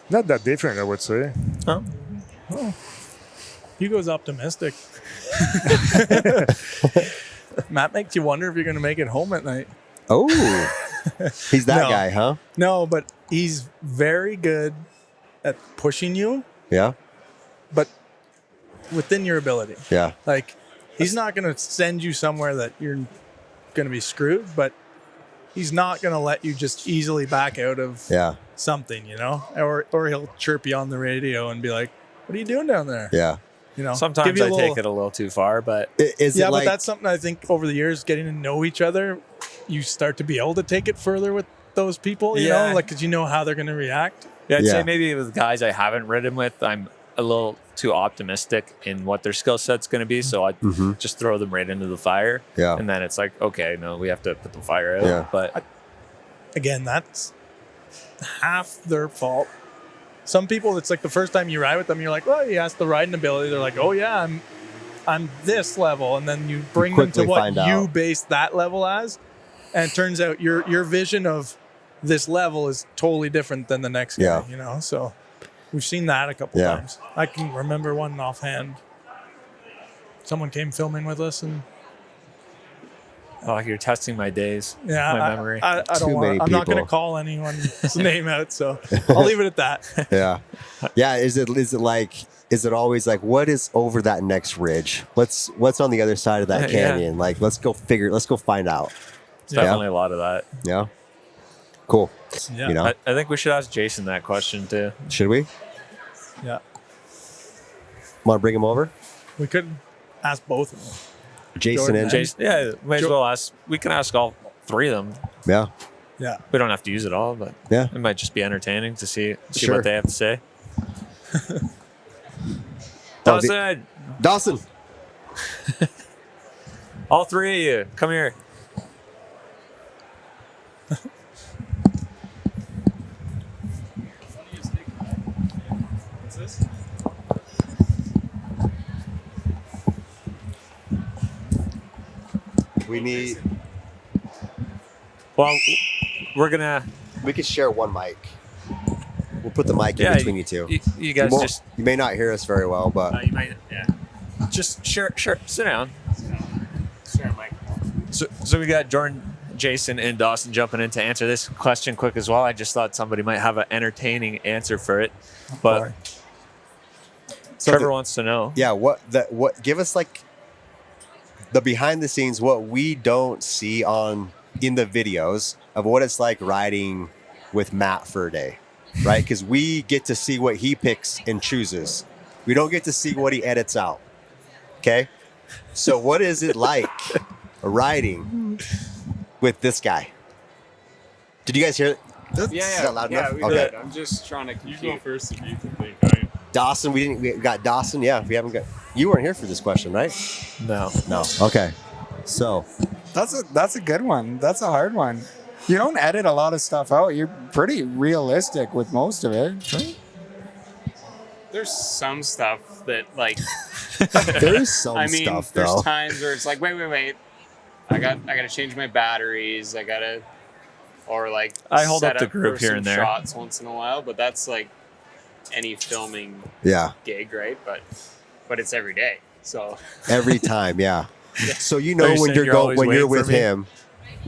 Not that different, I would say. Oh. Hugo's optimistic. Matt makes you wonder if you're going to make it home at night. Oh, he's that No. guy, huh? No, but he's very good at pushing you, Yeah, but within your ability. yeah, Like, he's not going to send you somewhere that you're going to be screwed, but he's not going to let you just easily back out of yeah, something, you know? Or he'll chirp you on the radio and be like, "What are you doing down there?" yeah. You know, Sometimes give you I a take little- it a little too far, but Is Yeah, it but like, that's something I think over the years, getting to know each other, you start to be able to take it further with those people, you Yeah. know, like, because you know how they're going to react. yeah, I'd Yeah. say maybe with guys I haven't ridden with, I'm a little too optimistic in what their skill set's going to be. So I just throw them right into the fire. Yeah. And then it's like, okay, no, we have to put the fire out. Yeah. But Again, that's half their fault. Some people, it's like the first time you ride with them, you're like, well, you ask the riding ability. They're like, oh, yeah, I'm this level. And then you bring them to quickly what find you out. base that level as. And it turns out your vision of this level is totally different than the next guy, Yeah. you know? So we've seen that a couple Yeah. times. I can remember one offhand. Someone came filming with us and oh, you're testing my days, yeah, my memory. I Too don't many want. I'm not going to people. call anyone's name out, so I'll leave it at that. yeah, yeah? Is it always like, what is over that next ridge? What's on the other side of that Yeah. canyon? Like, let's go find out. It's definitely a lot of that. Yeah, cool. Yeah. You know, I think we should ask Jason that question too. should we Yeah, want to bring him over? we could ask both of them. Jason Jordan. and Jason, yeah, might as well ask. We can ask all three of them. yeah, Yeah, We don't have to use it all, but yeah. it might just be entertaining to see Sure. what they have to say. Oh, Dawson, Dawson. all three of you, come here. We need. Well, we're gonna. We could share one mic. We'll put the mic in Yeah, between you two. You guys won't- just. you may not hear us very well, but You might. Yeah. Just share. Sit down. Share mic. So we got Jordan, Jason, and Dawson jumping in to answer this question quick as well. I just thought somebody might have an entertaining answer for it, but So Trevor the- wants to know. yeah, what give us like the behind the scenes, what we don't see in the videos of what it's like riding with Matt for a day, right? Because we get to see what he picks and chooses. We don't get to see what he edits out. Okay, so what is it like riding with this guy? Did you guys hear it? Is that loud enough? we Okay. did. I'm just trying to You keep go first if you can think. Right? Dawson, we got Dawson. Yeah, we haven't got. You weren't here for this question, right? No. No. Okay. So That's a good one. That's a hard one. You don't edit a lot of stuff out. You're pretty realistic with most of it. Right? There's some stuff that like there's some I mean stuff there's though. times where it's like wait. I gotta change my batteries. Or like I hold set up the for group here some and there. shots once in a while, but that's like any filming Yeah. gig, right? But it's every day. So Every time, yeah. So you Are know you when saying you're you're going always when you're waiting with for me?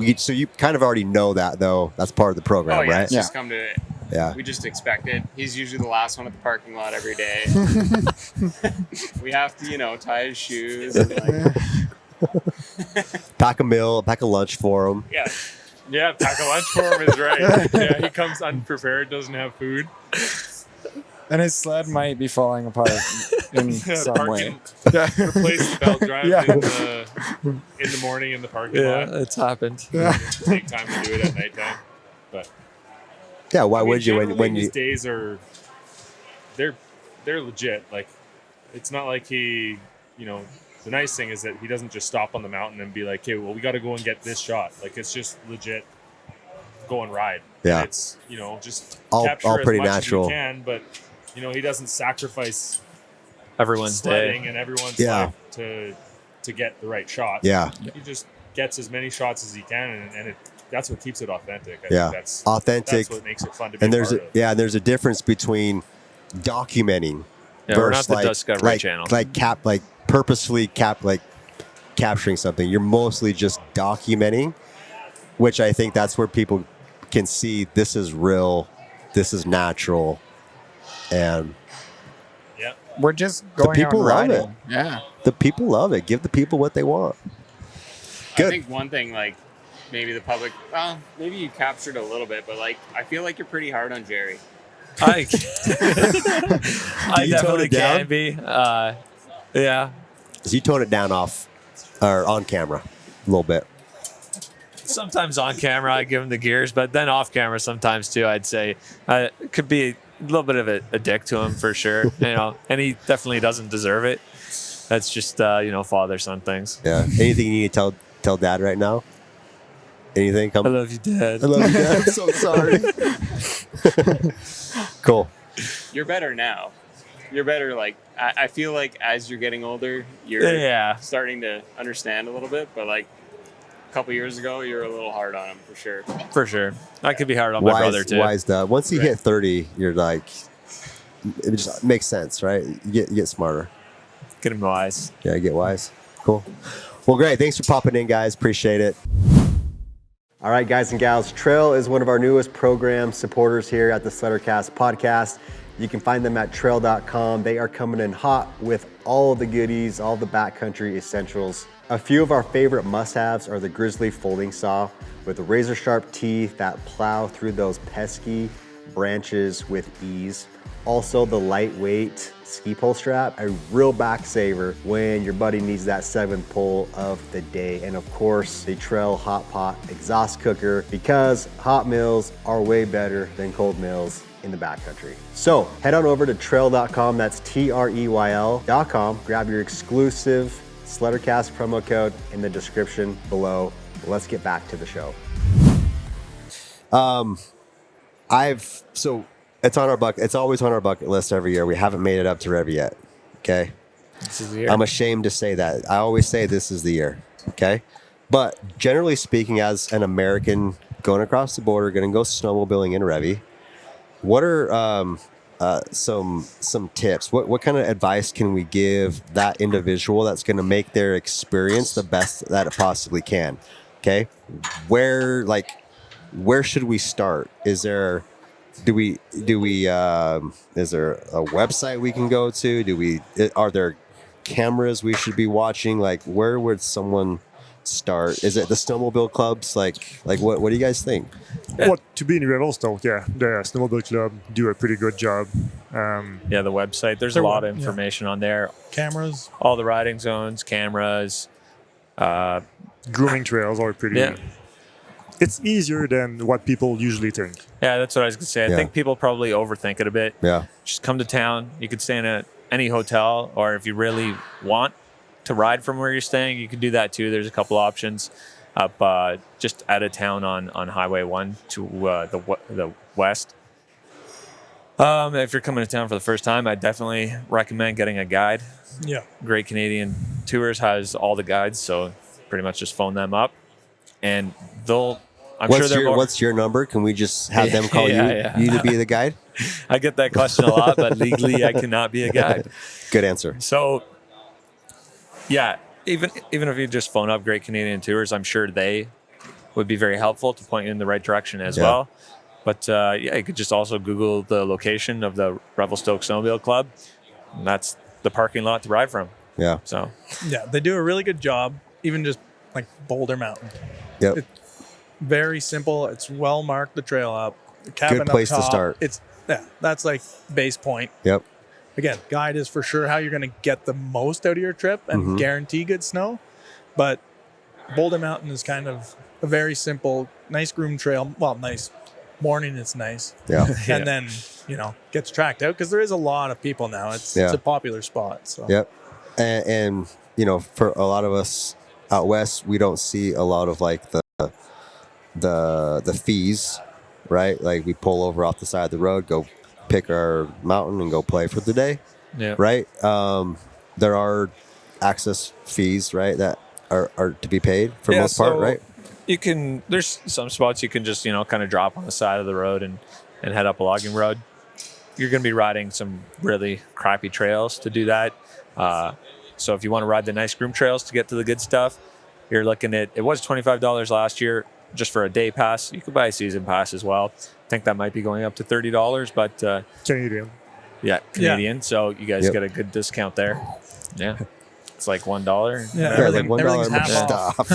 him. So you kind of already know that though. That's part of the program, oh yeah, right? it's just come to it. Yeah. We just expect it. He's usually the last one at the parking lot every day. We have to, tie his shoes. And Pack a meal, pack a lunch for him. yeah. Yeah, pack a lunch for him is right. Yeah, he comes unprepared, doesn't have food. And his sled might be falling apart in some way. Replace the belt drive Yeah. in the morning in the parking lot. it's happened. Take time to do it at nighttime. But Yeah, why I mean, would you generally when his you days are they're legit. Like it's not like he, the nice thing is that he doesn't just stop on the mountain and be like, "Okay, well, we got to go and get this shot." Like it's just legit go and ride. Yeah. And it's, just All capture as pretty much natural. as we can, but he doesn't sacrifice everyone's day. sledding and everyone's life to get the right shots. Yeah. He just gets as many shots as he can, and that's what keeps it authentic. I Yeah. think that's Authentic. That's what makes it fun to be And there's part of. there's a difference between documenting Yeah, we're not versus the Discovery Channel. purposefully capturing something. You're mostly just documenting, which I think that's where people can see this is real, this is natural, and Yeah. We're just going people out love riding. Yeah. the people love it. Give the people what they want. Good. I think one thing, like, maybe the public, well, maybe you captured a little bit, but, like, I feel like you're pretty hard on Jerry. I You tone definitely it down? can be. Yeah. So you tone it down off or on camera a little bit. Sometimes on camera, I give him the gears, but then off camera sometimes too, I'd say. It could be a little bit of a dick to him for sure, and he definitely doesn't deserve it. That's just, father-son things. Yeah. Anything you need to tell Dad right now? Anything? I love you, Dad. I love you, Dad. I'm so sorry. Cool. You're better now. You're better, like, I feel like as you're getting older, you're Yeah. starting to understand a little bit, but, like, a couple years ago, you were a little hard on him, for sure. For sure. I could be hard on my brother, too. Wise Dad. Once you Right. hit 30, you're like, it just makes sense, right? You get smarter. Get him wise. Yeah, you get wise. Cool. Well, great. Thanks for popping in, guys. Appreciate it. All right, guys and gals, Trail is one of our newest program supporters here at the SledderCast podcast. You can find them at trail.com. They are coming in hot with all of the goodies, all the backcountry essentials. A few of our favorite must-haves are the Grizzly folding saw with razor sharp teeth that plow through those pesky branches with ease. Also the lightweight ski pole strap, a real back saver when your buddy needs that 7th pole of the day. And of course, the Trail Hot Pot exhaust cooker, because hot meals are way better than cold meals in the backcountry. So head on over to trail.com, that's TREYL.com, grab your exclusive SledderCast promo code in the description below. Let's get back to the show. It's on our bucket. It's always on our bucket list every year. We haven't made it up to Revy yet. Okay. This is the year. I'm ashamed to say that. I always say this is the year. Okay. But generally speaking, as an American going across the border, going to go snowmobiling in Revy, what are some tips? What kind of advice can we give that individual that's going to make their experience the best that it possibly can? Okay. Where should we start? Is there is there a website we can go to? Are there cameras we should be watching? Like, where would someone start? Is it the snowmobile clubs? Like what do you guys think? Well, to be in Revelstoke, yeah, the snowmobile club do a pretty good job. Yeah, the website. There's a lot of information on there. Cameras. All the riding zones, cameras. Grooming trails are pretty. Yeah. It's easier than what people usually think. Yeah, that's what I was going to say. I think people probably overthink it a bit. Yeah. Just come to town. You could stay in any hotel, or if you really want to ride from where you're staying, you can do that too. There's a couple options up just out of town on Highway 1 to the west. If you're coming to town for the first time, I definitely recommend getting a guide. Yeah. Great Canadian Tours has all the guides, so pretty much just phone them up, and What's your number? Can we just have them call you to be the guide? I get that question a lot, but legally I cannot be a guide. Good answer. So, yeah, even if you just phone up Great Canadian Tours, I'm sure they would be very helpful to point you in the right direction as well. But you could just also Google the location of the Revelstoke Snowmobile Club, and that's the parking lot to ride from. Yeah. So, Yeah, they do a really good job, even just like Boulder Mountain. Yep. Very simple. It's well marked, the trail up. The cabin Good place up to top. start. That's like base point. Yep. Again, guide is for sure how you're going to get the most out of your trip and guarantee good snow. But Boulder Mountain is kind of a very simple, nice groomed trail. Well, nice. Morning it's nice. Yeah. And then, gets tracked out because there is a lot of people now. It's a popular spot. So. Yep. And for a lot of us out west, we don't see a lot of like the fees, right? Like we pull over off the side of the road, go pick our mountain and go play for the day. Yeah. right? There are access fees, right, that are to be paid for most part, right? You can. There's some spots you can just kind of drop on the side of the road and head up a logging road. You're going to be riding some really crappy trails to do that. So if you want to ride the nice groom trails to get to the good stuff, you're looking at, it was $25 last year just for a day pass. You could buy a season pass as well. I think that might be going up to $30, but Canadian. yeah, Canadian. So you guys get a good discount there. Yeah. It's like $1. Yeah, Yeah, like everything's $1 half off.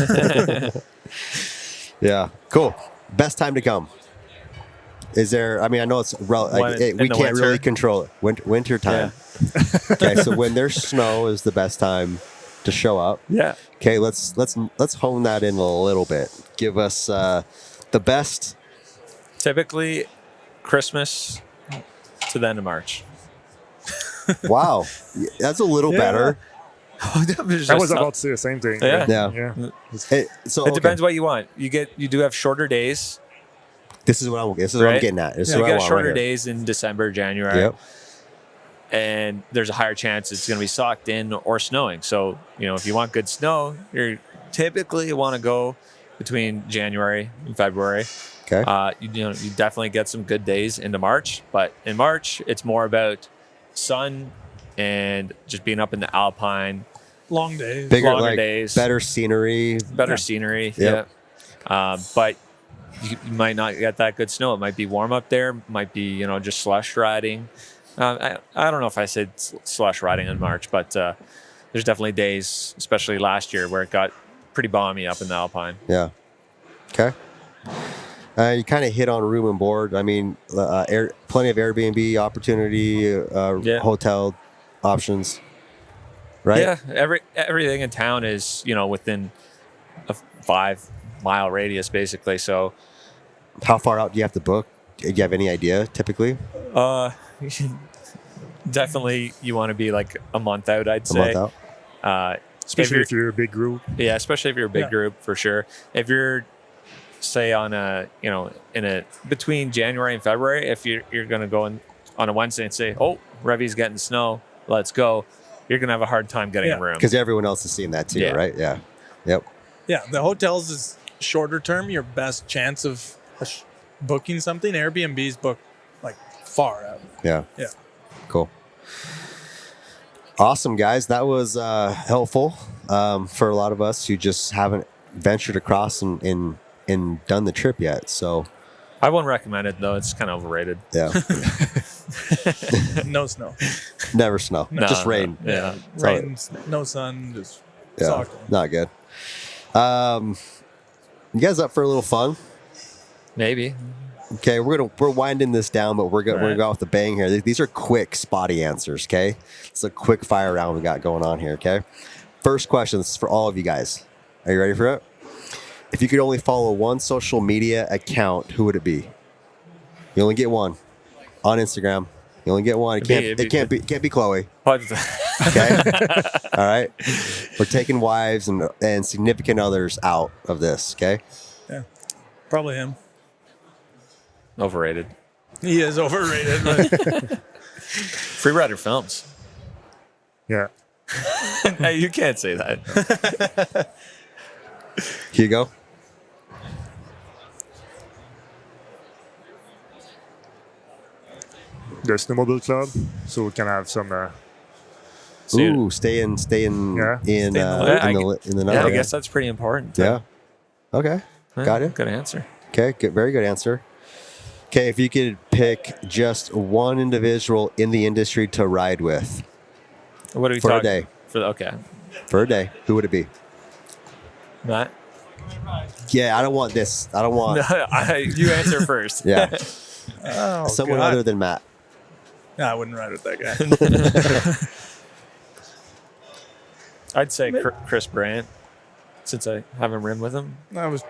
stuff. Yeah, cool. Best time to come. Is there? I mean, I know it's we in the can't really winter. control it. Winter time. Okay, so when there's snow is the best time to show up. Yeah. Okay, let's hone that in a little bit. Give us the best. Typically Christmas to the end of March. Wow, that's a little better. I was about to say the same thing. Yeah. Yeah. Hey, so It okay. depends what you want. You do have shorter days. This is what I'm getting at. This is You what I got want shorter right here. days in December, January. Yep. And there's a higher chance it's going to be socked in or snowing. So, if you want good snow, you typically want to go between January and February. Okay. You definitely get some good days into March, but in March it's more about sun and just being up in the Alpine, Long days. Bigger, longer like days, better scenery. better scenery. Yep. Yeah. But you might not get that good snow. It might be warm up there. Might be, just slush riding. I don't know if I said slush riding in March, but there's definitely days, especially last year, where it got pretty balmy up in the Alpine. Yeah. Okay. You kind of hit on room and board. I mean, plenty of Airbnb opportunity, hotel options, right? Yeah, everything in town is within a 5-mile radius basically. So How far out do you have to book? Do you have any idea typically? definitely you want to be like a month out, I'd A say. month out? Especially if you're a big group. Yeah, especially if you're a big group, for sure. If you're, say, on between January and February, if you're going to go on a Wednesday and say, oh, Revy's getting snow, let's go, you're going to have a hard time getting a room. Because everyone else is seeing that too, Yeah. right? Yeah. Yep. Yeah, the hotels is shorter term. Your best chance of booking something. Airbnb's book like far out. Yeah. Yeah. Cool. Awesome, guys. That was helpful for a lot of us who just haven't ventured across and done the trip yet. So I wouldn't recommend it, though. It's kind of overrated. yeah, No snow. never snow, just No, rain. Yeah. Rain, no sun, just Yeah, socked. not good. You guys up for a little fun? Maybe. Okay, we're winding this down, but we're gonna go off the bang here. These are quick, spotty answers. Okay, it's a quick fire round we got going on here. Okay, first question. This is for all of you guys. Are you ready for it? If you could only follow one social media account, who would it be? You only get one on Instagram. You only get one. It can't be Chloe. Okay. All right. We're taking wives and significant others out of this. Okay. Yeah, probably him. Overrated. He is overrated. But Freerider Filmz. Yeah. Hey, you can't say that. Hugo. The snowmobile club, so we can have some. Ooh, stay in Yeah. in the the Yeah, number. I guess that's pretty important. Yeah. Okay. Yeah, Got it. Good answer. Okay. Good. Very good answer. Okay. If you could pick just one individual in the industry to ride with What are we for a talking? day, Okay. for a day, who would it be? Matt? Yeah. I don't want this. I don't want. You answer first. Yeah. oh, Someone God. other than Matt. No, I wouldn't ride with that guy. I'd say Chris Brandt, since I haven't ridden with him. That was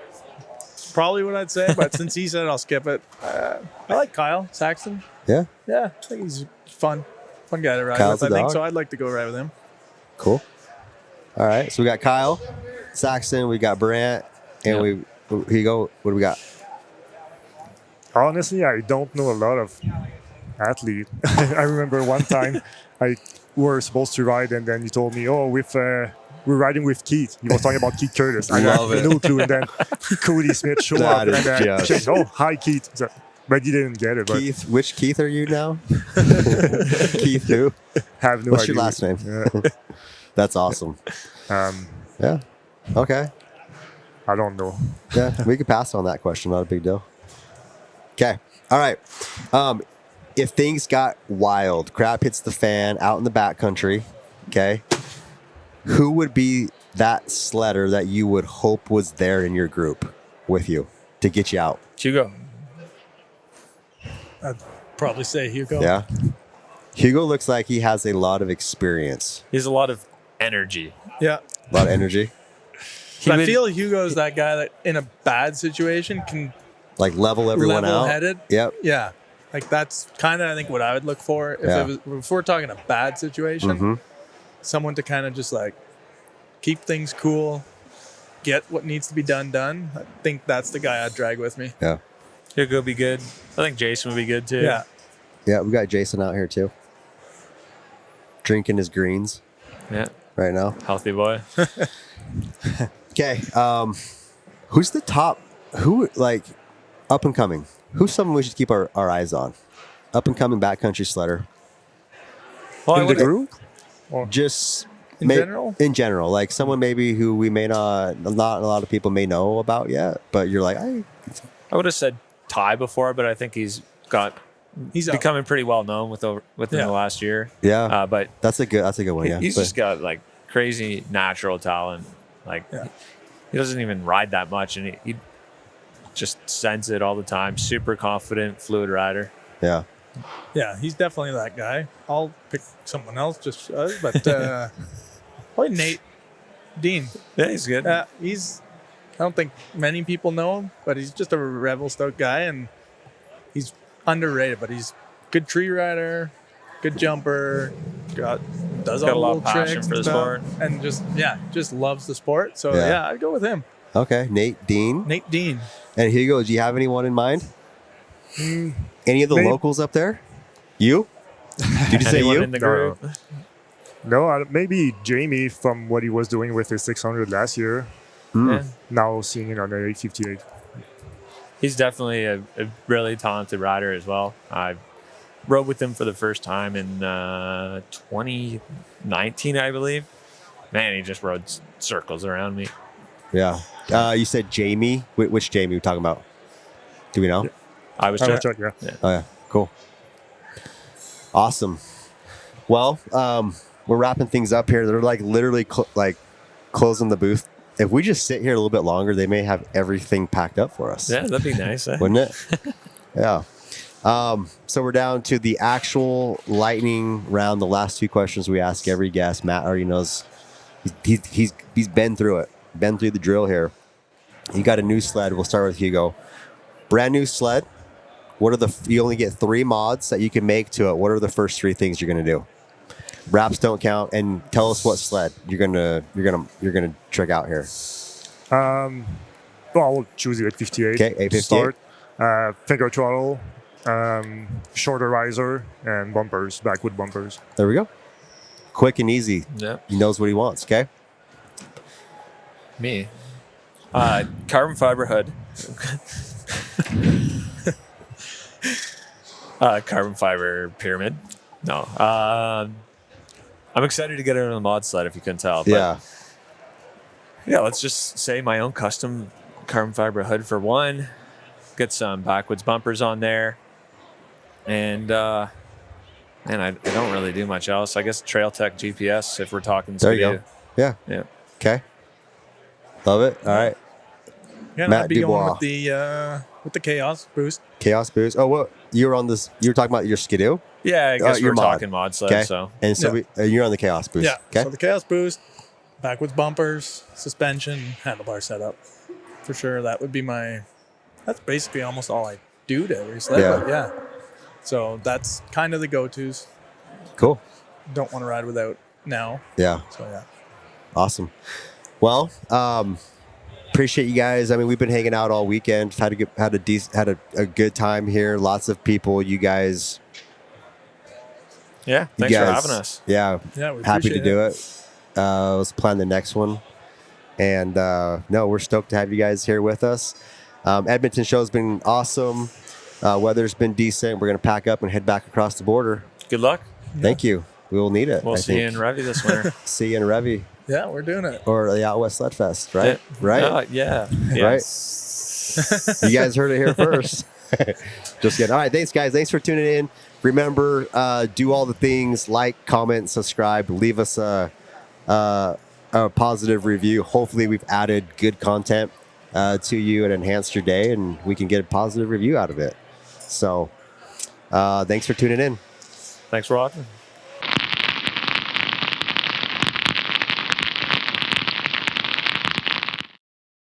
probably what I'd say, but since he said it, I'll skip it. I like Kyle Saxton. Yeah. Yeah, I think he's fun guy to ride Kyle's with. the I think dog. so. I'd like to go ride with him. Cool. All right. So we got Kyle Saxton. We got Brandt, and Hugo. What do we got? Honestly, I don't know a lot of athlete. I remember one time I were supposed to ride, and then you told me, "Oh, we're riding with Keith." He was talking about Keith Curtis. I Love had it. no clue, and then Cody Smith showed That up, is and just- said, "Oh, hi, Keith." So, but you didn't get it. But Keith, which Keith are you now? Keith who? have no What's idea. your last name? Yeah. That's awesome. Um, Yeah. Okay. I don't know. Yeah, we could pass on that question. Not a big deal. Okay. All right. If things got wild, crap hits the fan out in the backcountry, okay, who would be that sledder that you would hope was there in your group with you to get you out? Hugo. I'd probably say Hugo. Yeah. Hugo looks like he has a lot of experience, He has a lot of energy. Yeah. a lot of energy, He I would- feel Hugo's that guy that in a bad situation can like level everyone out. level-headed. Yep. Yeah. Like that's kind of I think what I would look for Yeah. if we're talking a bad situation, Mhm. someone to kind of just like keep things cool, get what needs to be done. I think that's the guy I'd drag with me. Yeah. Hugo would be good. I think Jason would be good too. Yeah. Yeah. We got Jason out here too, drinking his greens Yeah. right now. Healthy boy. Okay. Who's the top? Who like up and coming? Who's someone we should keep our eyes on? Up and coming backcountry sledder. Well, I In the would- group? Just In general? In general, like someone maybe who we may not a lot of people may know about yet, but you're like, I would have said Ty before, but I think he's He's up. becoming pretty well known within Yeah. the last year. yeah, But that's a good one. Yeah, he's But- just got like crazy natural talent. Like Yeah. he doesn't even ride that much, and he just sends it all the time. Super confident, fluid rider. yeah. Yeah, he's definitely that guy. I'll pick someone else just but probably Nate Dean. Yeah, he's good. I don't think many people know him, but he's just a Revelstoke guy, and he's underrated. But he's good tree rider, good jumper, does Got all a lot the of little passion tricks for the and stuff, sport. and just loves the sport. So Yeah. yeah, I'd go with him, Okay, Nate Dean Nate Dean. and Hugo. Do you have anyone in mind? Any of the Maybe- locals up there? You? Did you say Anyone you? in the group? No, maybe Jamie from what he was doing with his 600 last year. Mm. Yeah. Now seeing it on the 858. He's definitely a really talented rider as well. I rode with him for the first time in 2019, I believe. Man, he just rode circles around me. Yeah. You said Jamie. Which Jamie are we talking about? Do we know? I was I will just check, yeah. Oh yeah, cool, awesome. Well, we're wrapping things up here. They're like literally closing the booth. If we just sit here a little bit longer, they may have everything packed up for us. yeah, that'd be nice. Eh? Wouldn't it? Yeah. So we're down to the actual lightning round. The last two questions we ask every guest. Matt already knows. He's been through it. Been through the drill here. You got a new sled. We'll start with Hugo. Brand new sled. What are you only get 3 mods that you can make to it. What are the first 3 things you're gonna do? Wraps don't count, and tell us what sled you're gonna trick out here. Well, I'll choose the 858. Okay, 858. Start. Finger throttle, shorter riser, and bumpers, backwood bumpers. There we go. Quick and easy. Yeah, He knows what he wants. Okay. me. Carbon fiber hood. Carbon fiber pyramid. No. I'm excited to get it on the mod sled if you couldn't tell. But Yeah. Yeah, let's just say my own custom carbon fiber hood for one. Get some backwards bumpers on there. And I don't really do much else. I guess Trail Tech GPS if we're talking There you Skidoo. go. Yeah. Yeah. Okay. Love it. All right. Yeah, Matt I'd be Dubois. going with the Chaos boost. Chaos boost. Oh, what you were on this? You were talking about your Skidoo. Yeah, I guess your we're mod. talking mod sled. Okay. So And so Yeah. you're on the Chaos boost. Yeah. Okay. So the Chaos boost, backwards bumpers, suspension, handlebar setup. For sure, that would be that's basically almost all I do to every sled. Yeah. But yeah. So that's kind of the go-tos. Cool. Don't want to ride without now. Yeah. So yeah. Awesome. Well, appreciate you guys. I mean, we've been hanging out all weekend. Had a good time here. Lots of people. You guys Yeah, You thanks for guys- having us. Yeah, Yeah, we happy to appreciate do it. Let's plan the next one. And no, we're stoked to have you guys here with us. Edmonton show's been awesome. Weather's been decent. We're going to pack up and head back across the border. Good luck. Thank you. We will need it. We'll I see you think. in Revy this winter. See you in Revy Yeah, we're doing it. or the Out West Sled Fest, right? Right? Yeah. Right. You guys heard it here first. Just kidding. All right. Thanks, guys. Thanks for tuning in. Remember, do all the things, like, comment, subscribe, leave us a positive review. Hopefully, we've added good content to you and enhanced your day, and we can get a positive review out of it. So, thanks for tuning in. Thanks for watching.